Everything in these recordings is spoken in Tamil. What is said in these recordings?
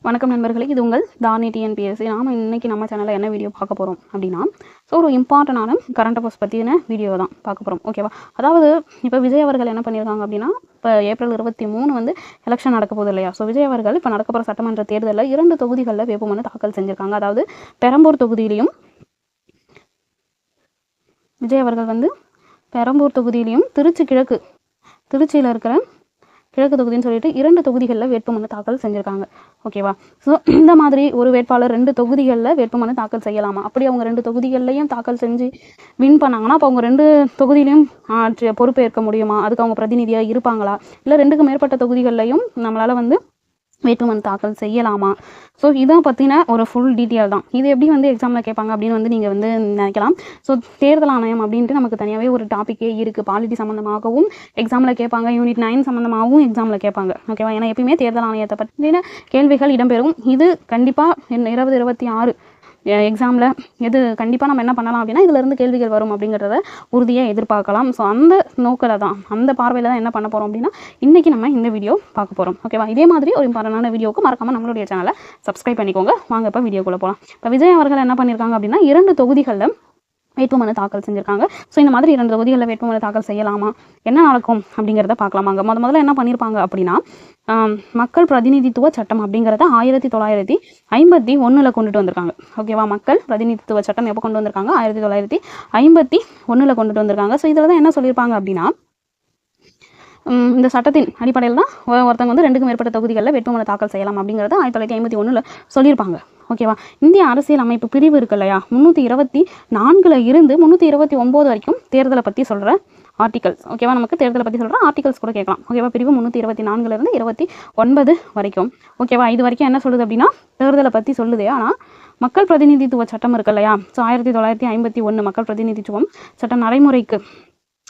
வணக்கம் நண்பர்களே, இது உங்கள் தானி டிஎன்பிஎஸ்சி. நாம் இன்றைக்கி நம்ம சேனலில் என்ன வீடியோ பார்க்க போகிறோம் அப்படின்னா, ஒரு இம்பார்ட்டண்டான கரண்ட் அஃபேர்ஸ் பற்றின வீடியோ தான் பார்க்க போகிறோம். ஓகேவா? அதாவது இப்போ விஜய் அவர்கள் என்ன பண்ணியிருக்காங்க அப்படின்னா, இப்போ ஏப்ரல் 23 எலெக்ஷன் நடக்க போகுது இல்லையா? ஸோ விஜய் அவர்கள் இப்போ நடக்க போகிற சட்டமன்ற தேர்தலில் 2 தொகுதிகளில் வேட்புமனு தாக்கல் செஞ்சுருக்காங்க. அதாவது பெரம்பூர் தொகுதியிலையும் விஜய் அவர்கள் பெரம்பூர் தொகுதியிலையும் திருச்சியில் இருக்கிற கிழக்கு தொகுதின்னு சொல்லிட்டு 2 தொகுதிகளில் வேட்புமனு தாக்கல் செஞ்சுருக்காங்க. ஓகேவா? ஸோ இந்த மாதிரி ஒரு வேட்பாளர் 2 தொகுதிகளில் வேட்புமனு தாக்கல் செய்யலாமா? அப்படி அவங்க 2 தொகுதிகள்லையும் தாக்கல் செஞ்சு வின் பண்ணாங்கன்னா அப்போ அவங்க 2 தொகுதியிலையும் பொறுப்பேற்க முடியுமா? அதுக்கு அவங்க பிரதிநிதியாக இருப்பாங்களா? இல்லை 2க்கு மேற்பட்ட தொகுதிகள்லையும் நம்மளால் வேட்புமனு தாக்கல் செய்யலாமா? ஸோ இதை பற்றின ஒரு ஃபுல் டீட்டெயில் தான். இது எப்படி எக்ஸாமில் கேட்பாங்க அப்படின்னு நீங்கள் நினைக்கலாம். ஸோ தேர்தல் ஆணையம் அப்படின்ட்டு நமக்கு தனியாகவே ஒரு டாப்பிக்கே இருக்குது. பாலிட்டி சம்மந்தமாகவும் எக்ஸாமில் கேட்பாங்க, யூனிட் 9 சம்மந்தமாகவும் எக்ஸாமில் கேட்பாங்க. ஓகேவா? ஏன்னா எப்பயுமே தேர்தல் ஆணையத்தை பற்றின கேள்விகள் இடம்பெறும். இது கண்டிப்பாக 2026 எக்ஸாமில் கண்டிப்பாக நம்ம என்ன பண்ணலாம் அப்படின்னா, இதிலிருந்து கேள்விகள் வரும் அப்படிங்கிறத உறுதியாக எதிர்பார்க்கலாம். ஸோ அந்த நோக்கில் தான், அந்த பார்வையில் தான் என்ன பண்ண போகிறோம் அப்படின்னா, இன்றைக்கி நம்ம இந்த வீடியோ பார்க்க போகிறோம். ஓகேவா? இதே மாதிரி ஒரு இம்பார்ட்டண்டான வீடியோவுக்கு மறக்காமல் நம்மளுடைய சேனலை சப்ஸ்கிரைப் பண்ணிக்கோங்க. வாங்க இப்போ வீடியோக்குள்ளே போகலாம். இப்போ விஜய் அவர்கள் என்ன பண்ணியிருக்காங்க அப்படின்னா, 2 தொகுதிகளில் வேட்புமனு தாக்கல் செஞ்சுருக்காங்க. ஸோ இந்த மாதிரி 2 தொகுதிகளில் வேட்புமனு தாக்கல் செய்யலாமா, என்ன நடக்கும் அப்படிங்கிறத பார்க்கலாமாங்க. முதல்ல என்ன பண்ணியிருப்பாங்க அப்படின்னா, மக்கள் பிரதிநிதித்துவ சட்டம் அப்படிங்கிறத 1951 கொண்டுட்டு வந்திருக்காங்க. ஓகேவா? மக்கள் பிரதிநிதித்துவ சட்டம் எப்போ கொண்டு வந்திருக்காங்க? 1951 கொண்டுட்டு வந்திருக்காங்க. ஸோ இதில் தான் என்ன சொல்லியிருப்பாங்க அப்படின்னா, இந்த சட்டத்தின் அடிப்படையில் தான் ஒருத்தவங்க 2க்கு மேற்பட்ட தொகுதிகளில் வேட்புமனு தாக்கல் செய்யலாம் அப்படிங்கிறத 1951 சொல்லியிருப்பாங்க. ஓகேவா? இந்திய அரசியல் அமைப்பு பிரிவு இருக்கு இல்லையா, 324 இருந்து 329 வரைக்கும் தேர்தலை பற்றி சொல்கிற ஆர்டிகல்ஸ். ஓகேவா? நமக்கு தேர்தலை பற்றி சொல்கிற ஆர்டிகல்ஸ் கூட கேட்கலாம். ஓகேவா? பிரிவு 324 29 வரைக்கும். ஓகேவா? இது வரைக்கும் என்ன சொல்லுது அப்படின்னா, தேர்தலை பற்றி சொல்லுது. ஆனால் மக்கள் பிரதிநிதித்துவ சட்டம் இருக்கு இல்லையா, ஸோ 1951 மக்கள் பிரதிநிதித்துவம் சட்டம் நடைமுறைக்கு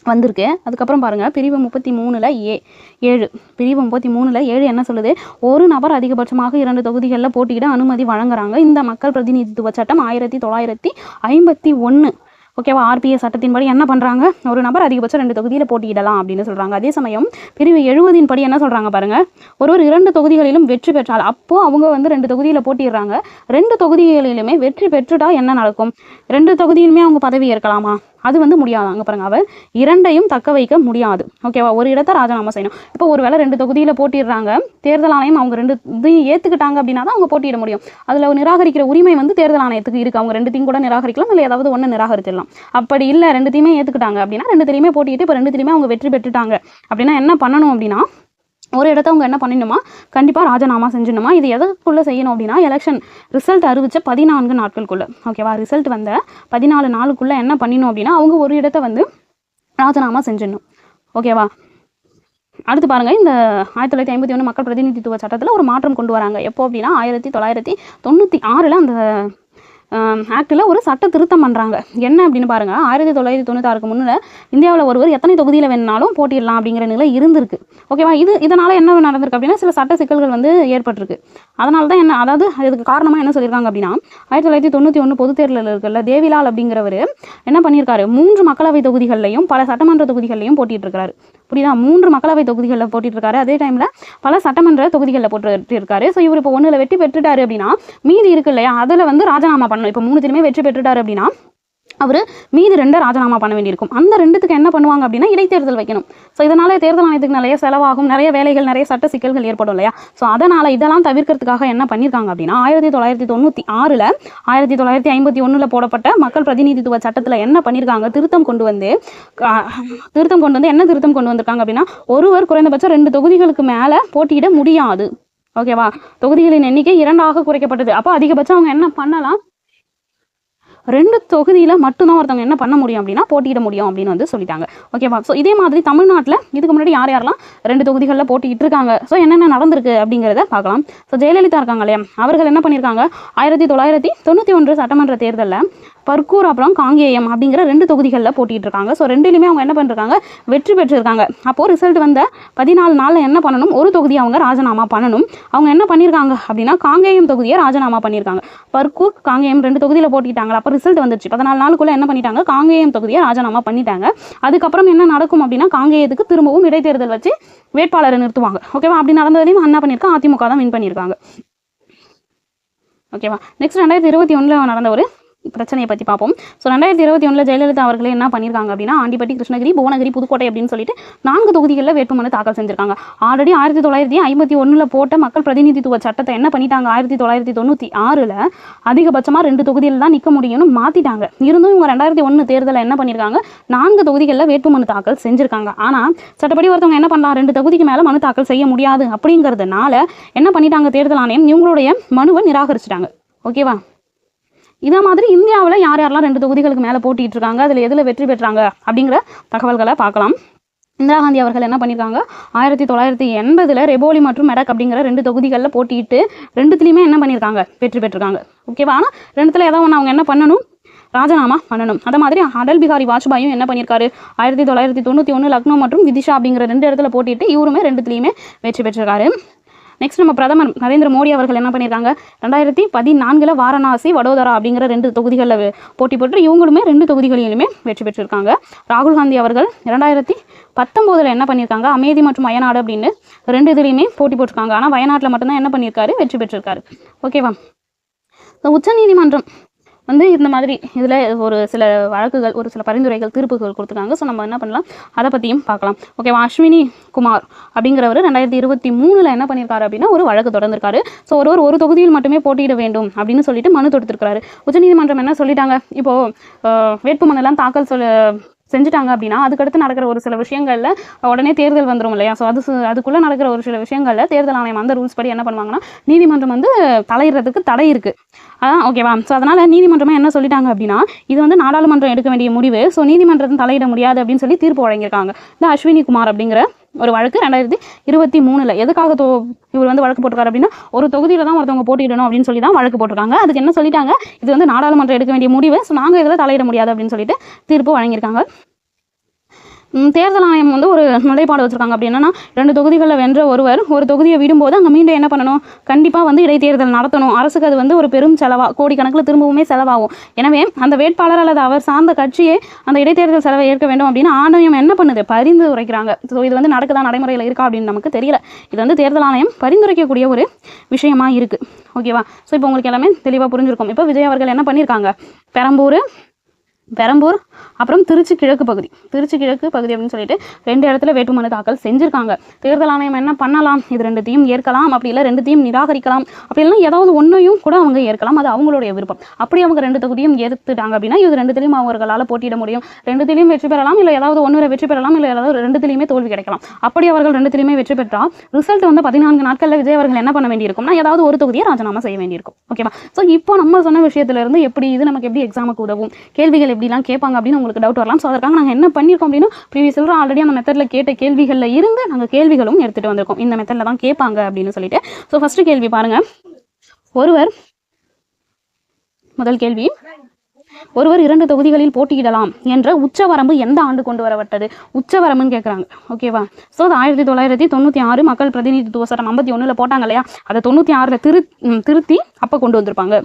வந்திருக்கு. அதுக்கப்புறம் பாருங்கள், பிரிவு 33 பிரிவு 33 என்ன சொல்லுது? ஒரு நபர் அதிகபட்சமாக 2 தொகுதிகளில் போட்டியிட அனுமதி வழங்குறாங்க. இந்த மக்கள் பிரதிநிதித்துவ சட்டம் 1951. ஓகேவா? ஆர்பிஎஸ் சட்டத்தின்படி என்ன பண்ணுறாங்க? ஒரு நபர் அதிகபட்சம் 2 தொகுதியில் போட்டியிடலாம் அப்படின்னு சொல்கிறாங்க. அதே சமயம் பிரிவு 70 படி என்ன சொல்கிறாங்க பாருங்கள், ஒருவர் 2 தொகுதிகளிலும் வெற்றி பெற்றால், அப்போது அவங்க 2 தொகுதியில் போட்டிடுறாங்க. 2 தொகுதிகளிலுமே வெற்றி பெற்றுட்டா என்ன நடக்கும்? 2 தொகுதியிலுமே அவங்க பதவி ஏற்கலாமா? அது முடியாது. அங்கே பாருங்க, அவர் 2ஐயும் தக்க வைக்க முடியாது. ஓகேவா? ஒரு இடத்தை ராஜினாமா செய்யணும். இப்போ ஒருவேளை 2 தொகுதியில் போட்டிடுறாங்க, தேர்தல் ஆணையம் அவங்க 2 இதையும் ஏற்றுக்கிட்டாங்க அப்படின்னா தான் அவங்க போட்டியிட முடியும். அதில் நிராகரிக்கிற உரிமை தேர்தல் ஆணையத்துக்கு இருக்குது. அவங்க 2த்தையும் கூட நிராகரிக்கலாம், இல்லை ஏதாவது ஒன்று நிராகரிச்சிடலாம். அப்படி இல்லை 2த்தையுமே ஏற்றுக்கிட்டாங்க அப்படின்னா 2த்திலையுமே போட்டிட்டு இப்போ 2த்திலையுமே அவங்க வெற்றி பெற்றுட்டாங்க அப்படின்னா என்ன பண்ணணும் அப்படின்னா, ஒரு இடத்த அவங்க என்ன பண்ணிடணுமா, கண்டிப்பாக ராஜினாமா செஞ்சிடணுமா. இது எதற்குள்ளே செய்யணும் அப்படின்னா, எலெக்ஷன் ரிசல்ட் அறிவித்த 14 நாட்களுக்குள்ளே. ஓகேவா? ரிசல்ட் 14 நாளுக்குள்ளே என்ன பண்ணிடணும் அப்படின்னா, அவங்க ஒரு இடத்த ராஜினாமா செஞ்சிடணும். ஓகேவா? அடுத்து பாருங்கள், இந்த 1951 மக்கள் பிரதிநிதித்துவ சட்டத்தில் ஒரு மாற்றம் கொண்டு வராங்க. எப்போ அப்படின்னா, 1996 அந்த ஆக்டில் ஒரு சட்ட திருத்தம் பண்ணுறாங்க. என்ன அப்படின்னு பாருங்கள், 1996க்கு முன்னே இந்தியாவில் ஒருவர் எத்தனை தொகுதியில் வேணுனாலும் போட்டிடலாம் அப்படிங்கிற நிலை இருந்திருக்கு. ஓகேவா? இதனால் என்ன நடந்திருக்கு அப்படின்னா, சில சட்ட சிக்கல்கள் ஏற்பட்டிருக்கு. அதனால தான் அதாவது அதுக்கு காரணமாக என்ன சொல்லியிருக்காங்க அப்படின்னா, 1991 பொது தேர்தலில் இருக்குல்ல, தேவிலால் அப்படிங்கிறவர் என்ன பண்ணியிருக்காரு, 3 மக்களவை தொகுதிகள்லையும் பல சட்டமன்ற தொகுதிகள்லையும் போட்டிட்டுருக்காரு. புரியுதா? 3 மக்களவை தொகுதிகளில் போட்டிட்டுருக்காரு. அதே டைமில் பல சட்டமன்ற தொகுதிகளில் போட்டிருக்காரு. ஸோ இவர் இப்போ 1 வெற்றி பெற்றுட்டாரு அப்படின்னா, மீதி இருக்கு இல்லையா, அதில் ராஜினாமா பண்ணணும். இப்போ 3த்திலுமே வெற்றி பெற்றுட்டாரு அப்படின்னா, அவர் மீதி 2 ராஜினாமா பண்ண வேண்டியிருக்கும். அந்த 2த்துக்கு என்ன பண்ணுவாங்க அப்படின்னா, இடைத்தேர்தல் வைக்கணும். ஸோ இதனால் தேர்தல் ஆணையத்துக்கு நிறைய செலவாகும், நிறைய வேலைகள், நிறைய சட்ட சிக்கல்கள் ஏற்படும் இல்லையா. ஸோ அதனால் இதெல்லாம் தவிர்க்கிறதுக்காக என்ன பண்ணியிருக்காங்க அப்படின்னா, 1996 1951 போடப்பட்ட மக்கள் பிரதிநிதித்துவ சட்டத்தில் என்ன பண்ணியிருக்காங்க, திருத்தம் கொண்டு வந்து என்ன திருத்தம் கொண்டு வந்திருக்காங்க அப்படின்னா, ஒருவர் குறைந்தபட்சம் 2 தொகுதிகளுக்கு மேலே போட்டியிட முடியாது. ஓகேவா? தொகுதிகளின் எண்ணிக்கை 2ஆக குறைக்கப்பட்டது. அப்போ அதிகபட்சம் அவங்க என்ன பண்ணலாம், 2 தொகுதியில் மட்டும்தான் ஒருத்தவங்க என்ன பண்ண முடியும் அப்படின்னா, போட்டியிட முடியும் அப்படின்னு சொல்லிட்டாங்க. ஓகேவா? ஸோ இதே மாதிரி தமிழ்நாட்டில் இதுக்கு முன்னாடி யாரெல்லாம் 2 தொகுதிகளில் போட்டிட்டு இருக்காங்க, ஸோ என்னென்ன நடந்திருக்கு அப்படிங்கிறத பார்க்கலாம். ஸோ ஜெயலலிதா இருக்காங்க இல்லையா, அவர்கள் என்ன பண்ணியிருக்காங்க, 1991 சட்டமன்ற தேர்தலில் பர்கூர் அப்புறம் காங்கேயம் அப்படிங்கிற 2 தொகுதிகளில் போட்டிட்டு இருக்காங்க. ஸோ 2லையுமே அவங்க என்ன பண்ணிருக்காங்க, வெற்றி பெற்றிருக்காங்க. அப்போது ரிசல்ட் 14 நாளில் என்ன பண்ணணும், ஒரு தொகுதியை அவங்க ராஜினாமா பண்ணணும். அவங்க என்ன பண்ணியிருக்காங்க அப்படின்னா, காங்கேயம் தொகுதியை ராஜினாமா பண்ணியிருக்காங்க. பர்கூர் காங்கேயம் 2 தொகுதியில் போட்டிட்டாங்க. அப்போ ரிசல்ட் வந்துச்சு. 14 நாளுக்குள்ளே என்ன பண்ணிட்டாங்க, காங்கேயம் தொகுதியை ராஜினாமா பண்ணிட்டாங்க. அதுக்கப்புறம் என்ன நடக்கும் அப்படின்னா, காங்கேயத்துக்கு திரும்பவும் இடைத்தேர்தல் வச்சு வேட்பாளரை நிறுத்துவாங்க. ஓகேவா? அப்படி நடந்ததையும் என்ன பண்ணியிருக்காங்க, அதிமுக தான் வின் பண்ணியிருக்காங்க. ஓகேவா. நெக்ஸ்ட் 2021 நடந்த ஒரு பிரச்சனையை பற்றி பார்ப்போம். ஸோ 2021 ஜெயலலிதா அவர்களே என்ன பண்ணியிருக்காங்க அப்படின்னா, ஆண்டிப்பட்டி, கிருஷ்ணகிரி, புவனகிரி, புதுக்கோட்டை அப்படின்னு சொல்லிட்டு 4 தொகுதிகளில் வேட்புமனு தாக்கல் செஞ்சிருக்காங்க. ஆல்ரெடி 1951 போட்ட மக்கள் பிரதிநிதித்துவ சட்டத்தை என்ன பண்ணிட்டாங்க, 1996 அதிகபட்சமாக 2 தொகுதியில் தான் நிற்க முடியும்னு மாற்றிட்டாங்க. இருந்தும் இவங்க 2001 தேர்தலில் என்ன பண்ணியிருக்காங்க, 4 தொகுதிகளில் வேட்புமனு தாக்கல் செஞ்சுருக்காங்க. ஆனால் சட்டப்படி ஒருத்தவங்க என்ன பண்ணலாம், 2 தொகுதிக்கு மேலே மனு தாக்கல் செய்ய முடியாது அப்படிங்கிறதுனால என்ன பண்ணிட்டாங்க, தேர்தல் ஆணையம் இவங்களுடைய மனுவை நிராகரிச்சிட்டாங்க. ஓகேவா. இதே மாதிரி இந்தியாவில் யார் யாரெல்லாம் 2 தொகுதிகளுக்கு மேலே போட்டிட்டு இருக்காங்க, அதில் எதில் வெற்றி பெற்றாங்க அப்படிங்கிற தகவல்களை பார்க்கலாம். இந்திரா காந்தி அவர்கள் என்ன பண்ணியிருக்காங்க, 1980 ரெபோலி மற்றும் மெடக் அப்படிங்கிற 2 தொகுதிகளில் போட்டிட்டு 2த்துலையுமே என்ன பண்ணியிருக்காங்க, வெற்றி பெற்றிருக்காங்க. ஓகேவா. ஆனால் 2த்துல ஏதாவது ஒன்று அவங்க என்ன பண்ணணும், ராஜினாமா பண்ணணும். அதே மாதிரி அடல் பிகாரி வாஜ்பாயும் என்ன பண்ணியிருக்காரு, 1991 லக்னோ மற்றும் விதிஷா அப்படிங்கிற 2 இடத்துல போட்டிட்டு இவருமே 2த்துலையுமே வெற்றி பெற்றிருக்காரு. நெக்ஸ்ட் நம்ம பிரதமர் நரேந்திர மோடி அவர்கள் என்ன பண்ணியிருக்காங்க, 2014 வாரணாசி, வடோதரா அப்படிங்கிற 2 தொகுதிகளில் போட்டி போட்டு இவங்களுமே 2 தொகுதிகளிலுமே வெற்றி பெற்றிருக்காங்க. ராகுல் காந்தி அவர்கள் 2019 என்ன பண்ணியிருக்காங்க, அமேதி மற்றும் வயநாடு அப்படின்னு 2 இதுலையுமே போட்டி போட்டிருக்காங்க. ஆனால் வயநாட்டில் மட்டும்தான் என்ன பண்ணியிருக்காரு, வெற்றி பெற்றிருக்காரு. ஓகேவா. உச்சநீதிமன்றம் இந்த மாதிரி இதில் ஒரு சில வழக்குகள், ஒரு சில பரிந்துரைகள், தீர்ப்புகள் கொடுத்துருக்காங்க. ஸோ நம்ம என்ன பண்ணலாம், அதை பற்றியும் பார்க்கலாம். ஓகேவா. அஸ்வினி குமார் அப்படிங்கிறவர் 2023 என்ன பண்ணியிருக்காரு அப்படின்னா ஒரு வழக்கு தொடர்ந்திருக்காரு. ஸோ ஒரு தொகுதியில் மட்டுமே போட்டியிட வேண்டும் அப்படின்னு சொல்லிட்டு மனு தொடுத்திருக்காரு. உச்சநீதிமன்றம் என்ன சொல்லிட்டாங்க, இப்போது வேட்புமனுலாம் தாக்கல் செஞ்சுட்டாங்க அப்படின்னா அதுக்கடுத்து நடக்கிற ஒரு சில விஷயங்களில் உடனே தேர்தல் வந்துடும் இல்லையா. ஸோ அதுக்குள்ளே நடக்கிற ஒரு சில விஷயங்களில் தேர்தல் ஆணையம் அந்த ரூல்ஸ் படி என்ன பண்ணுவாங்கன்னா, நீதிமன்றம் தலையிடுறதுக்கு தடை இருக்குது. ஓகேவா. ஸோ அதனால் நீதிமன்றமே என்ன சொல்லிட்டாங்க அப்படின்னா, இது நாடாளுமன்றம் எடுக்க வேண்டிய முடிவு, ஸோ நீதிமன்றத்தை தலையிட முடியாது அப்படின்னு சொல்லி தீர்ப்பு வழங்கியிருக்காங்க. இந்த அஸ்வினி குமார் அப்படிங்கிற ஒரு வழக்கு 2023 எதுக்காக இவர் வழக்கு போட்டிருக்காரு அப்படின்னா, ஒரு தொகுதியில் தான் ஒருத்தவங்க போட்டியிடணும் அப்படின்னு சொல்லி தான் வழக்கு போட்டிருக்காங்க. அதுக்கு என்ன சொல்லிட்டாங்க, இது நாடாளுமன்றம் எடுக்க வேண்டிய முடிவு, ஸோ நாங்கள் இதில் தலையிட முடியாது அப்படின்னு சொல்லிட்டு தீர்ப்பு வழங்கியிருக்காங்க. தேர்தல் ஆணையம் ஒரு நிலைப்பாடு வச்சுருக்காங்க. அப்படி என்னன்னா, 2 தொகுதிகளில் வென்ற ஒருவர் ஒரு தொகுதியை விடும்போது அங்கே மீண்டும் என்ன பண்ணணும், கண்டிப்பாக இடைத்தேர்தல் நடத்தணும். அரசுக்கு அது ஒரு பெரும் செலவாக, கோடிக்கணக்கில் திரும்பவுமே செலவாகும். எனவே அந்த வேட்பாளர் அல்லது அவர் சார்ந்த கட்சியே அந்த இடைத்தேர்தல் செலவை ஏற்க வேண்டும் அப்படின்னு ஆணையம் என்ன பண்ணுது, பரிந்துரைக்கிறாங்க. ஸோ இது நடக்குதா, நடைமுறையில் இருக்கா அப்படின்னு நமக்கு தெரியல. இது தேர்தல் ஆணையம் பரிந்துரைக்கக்கூடிய ஒரு விஷயமா இருக்குது. ஓகேவா. ஸோ இப்போ உங்களுக்கு எல்லாமே தெளிவாக புரிஞ்சிருக்கும். இப்போ விஜய் அவர்கள் என்ன பண்ணியிருக்காங்க, பெரம்பூர் அப்புறம் திருச்சி கிழக்கு பகுதி அப்படின்னு சொல்லிட்டு 2 இடத்துல வேட்புமனு தாக்கல் செஞ்சுருக்காங்க. தேர்தல் ஆணையம் என்ன பண்ணலாம், இது 2த்தையும் ஏற்கலாம், அப்படி இல்லை 2த்தையும் நிராகரிக்கலாம், அப்படி இல்லைனா ஏதாவது ஒன்றையும் கூட அவங்க ஏற்கலாம். அது அவங்களுடைய விருப்பம். அப்படி அவங்க 2 தொகுதியும் ஏற்றுட்டாங்க அப்படின்னா இது 2த்துலையும் அவர்களால் போட்டியிட முடியும். 2த்துலையும் வெற்றி பெறலாம், இல்லை ஏதாவது ஒன்று வெற்றி பெறலாம், இல்லை ஏதாவது 2த்துலையுமே தோல்வி கிடைக்கலாம். அப்படி அவர்கள் 2த்துலையுமே வெற்றி பெற்றால் ரிசல்ட் 14 நாட்களில் விஜய் அவர்கள் என்ன பண்ண வேண்டியிருக்கும்னா, ஏதாவது ஒரு தொகுதியை ராஜினாமா செய்ய வேண்டியிருக்கும். ஓகேவா. ஸோ இப்போ நம்ம சொன்ன விஷயத்திலிருந்து இது நமக்கு எப்படி எக்ஸாமுக்கு உதவும், கேள்விகள் எப்படிலாம் கேட்பாங்க அப்படின்னு உங்களுக்கு டவுட் வரலாம். ஸோ அதற்காக நாங்கள் என்ன பண்ணியிருக்கோம் அப்படின்னா, ப்ரீவியஸில் ஆல்ரெடி அந்த மெத்தடில் கேட்ட கேள்விகளில் இருந்து நாங்கள் கேள்விகளும் எடுத்துகிட்டு வந்திருக்கோம். இந்த மெத்தடில் தான் கேட்பாங்க அப்படின்னு சொல்லிட்டு. ஸோ ஃபஸ்ட்டு கேள்வி பாருங்கள். முதல் கேள்வி, ஒருவர் 2 தொகுதிகளில் போட்டியிடலாம் என்ற உச்சவரம்பு எந்த ஆண்டு கொண்டு வரப்பட்டது, உச்சவரம்புன்னு கேட்குறாங்க. ஓகேவா. ஸோ அது 1996 மக்கள் பிரதிநிதித்துவ சட்டம் 51 போட்டாங்க இல்லையா, அதை 96 திருத்தி அப்போ கொண்டு வந்திருப்பாங்க.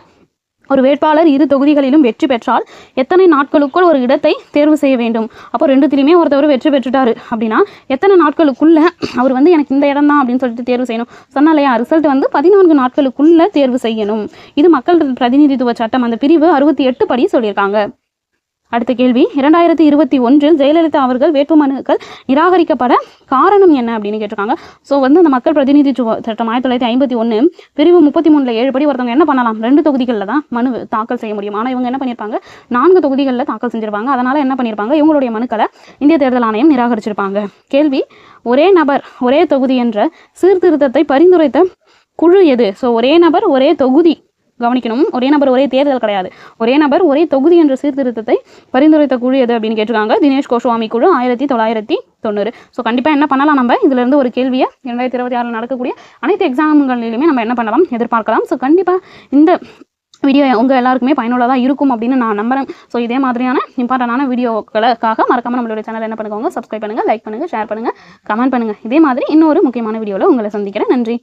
ஒரு வேட்பாளர் 2 தொகுதிகளிலும் வெற்றி பெற்றால் எத்தனை நாட்களுக்குள் ஒரு இடத்தை தேர்வு செய்ய வேண்டும். அப்போ 2த்துலையுமே ஒருத்தவர் வெற்றி பெற்றுட்டாரு அப்படின்னா எத்தனை நாட்களுக்குள்ள அவர் எனக்கு இந்த இடம் தான் அப்படின்னு சொல்லிட்டு தேர்வு செய்யணும். சொன்னா இல்லையா, ரிசல்ட் 14 நாட்களுக்குள்ள தேர்வு செய்யணும். இது மக்கள் பிரதிநிதித்துவ சட்டம் அந்த பிரிவு 68 படி சொல்லியிருக்காங்க. அடுத்த கேள்வி, 2021 ஜெயலலிதா அவர்கள் வேட்புமனுக்கள் நிராகரிக்கப்பட காரணம் என்ன அப்படின்னு கேட்டிருக்காங்க. ஸோ அந்த மக்கள் பிரதிநிதித்துவ சட்டம் 1951 பிரிவு 33 7 படி ஒருத்தவங்க என்ன பண்ணலாம், 2 தொகுதிகளில் தான் மனு தாக்கல் செய்ய முடியும். ஆனால் இவங்க என்ன பண்ணியிருப்பாங்க, 4 தொகுதிகளில் தாக்கல் செஞ்சிருப்பாங்க. அதனால என்ன பண்ணியிருப்பாங்க, இவங்களுடைய மனுக்களை இந்திய தேர்தல் ஆணையம் நிராகரிச்சிருப்பாங்க. கேள்வி, ஒரே நபர் ஒரே தொகுதி என்ற சீர்திருத்தத்தை பரிந்துரைத்த குழு எது. ஸோ ஒரே நபர் ஒரே தொகுதி, கவனிக்கணும், ஒரே நபர் ஒரே தேர்தல் கிடையாது, ஒரே நபர் ஒரே தொகுதி என்ற சீர்திருத்தத்தை பரிந்துரைத்த குழு எது அப்படின்னு கேட்டிருக்காங்க. தினேஷ் கோஸ்வாமி குழு 1990. ஸோ கண்டிப்பாக என்ன பண்ணலாம், நம்ம இதிலிருந்து ஒரு கேள்வியை 2026 நடக்கக்கூடிய அனைத்து எக்ஸாம்களிலுமே நம்ம என்ன பண்ணலாம், எதிர்பார்க்கலாம். ஸோ கண்டிப்பாக இந்த வீடியோ உங்கள் எல்லாருக்குமே பயனுள்ளதாக இருக்கும் அப்படின்னு நான் நம்புறேன். ஸோ இதே மாதிரியான இம்பார்ட்டண்டான வீடியோக்களுக்காக மறக்காமல் நம்மளுடைய சேனல் என்ன பண்ணுங்க, சப்ஸ்கிரைப் பண்ணுங்கள், லைக் பண்ணுங்கள், ஷேர் பண்ணுங்கள், கமெண்ட் பண்ணுங்கள். இதே மாதிரி இன்னொரு முக்கியமான வீடியோவில் உங்களை சந்திக்கிறேன். நன்றி.